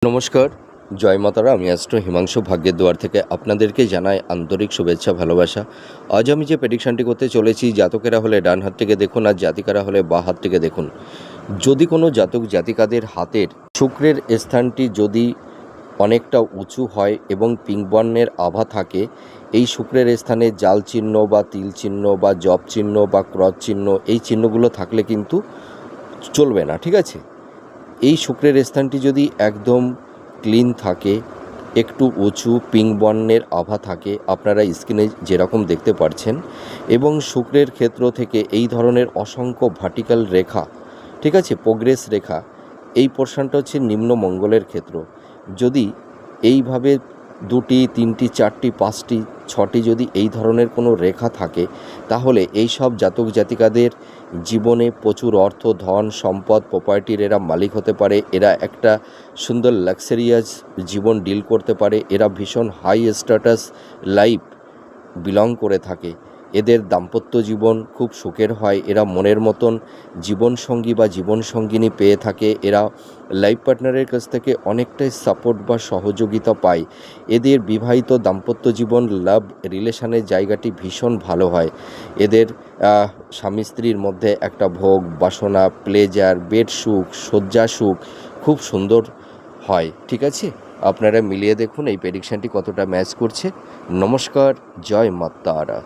নমস্কার, জয় মাতারা। আমি অ্যাস্ট্রো হিমাংশু ভাগ্যের দুয়ার থেকে আপনাদেরকে জানাই আন্তরিক শুভেচ্ছা, ভালোবাসা। আজ আমি যে প্রেডিকশানটি করতে চলেছি, জাতকেরা হলে ডান হাত থেকে দেখুন আর জাতিকারা হলে বাঁ হাত থেকে দেখুন। যদি কোনো জাতক জাতিকাদের হাতের শুক্রের স্থানটি যদি অনেকটা উঁচু হয় এবং পিঙ্ক বর্ণের আভা থাকে, এই শুক্রের স্থানে জাল চিহ্ন বা তিল চিহ্ন বা জপ চিহ্ন বা ক্রস চিহ্ন, এই চিহ্নগুলো থাকলে কিন্তু চলবে না, ঠিক আছে। এই শুক্রের স্থানটি যদি একদম ক্লিন থাকে, একটু উঁচু পিঙ্ক বর্ণের আভা থাকে, আপনারা স্ক্রিনে যেরকম দেখতে পাচ্ছেন, এবং শুক্রের ক্ষেত্র থেকে এই ধরনের অসংখ্য ভার্টিক্যাল রেখা, ঠিক আছে, প্রোগ্রেস রেখা, এই পোর্শনটা হচ্ছে নিম্ন মঙ্গলের ক্ষেত্র। যদি এইভাবে দুটি, তিনটি, চারটি, পাঁচটি, ছটি যদি এই ধরনের কোনো রেখা থাকে, তাহলে এই সব জাতক জাতিকাদের জীবনে প্রচুর অর্থ, ধন, সম্পদ, প্রপার্টির এরা মালিক হতে পারে। এরা একটা সুন্দর লাক্সারিয়াস জীবন ডিল করতে পারে। এরা ভীষণ হাই স্ট্যাটাস লাইফ বিলং করে থাকে। এদের দাম্পত্য জীবন খুব সুখের হয়। এরা মনের মতন জীবনসঙ্গী বা জীবনসঙ্গিনী পেয়ে থাকে। এরা লাইফ পার্টনারের কাছ থেকে অনেকটাই সাপোর্ট বা সহযোগিতা পায়। এদের বিবাহিত দাম্পত্য জীবন, লাভ রিলেশনের জায়গাটি ভীষণ ভালো হয়। এদের স্বামী স্ত্রীর মধ্যে একটা ভোগ, বাসনা, প্লেজার, বেড সুখ, শয্যা সুখ খুব সুন্দর হয়, ঠিক আছে। আপনারা মিলিয়ে দেখুন এই প্রেডিকশানটি কতটা ম্যাচ করছে। নমস্কার, জয় মা তারা।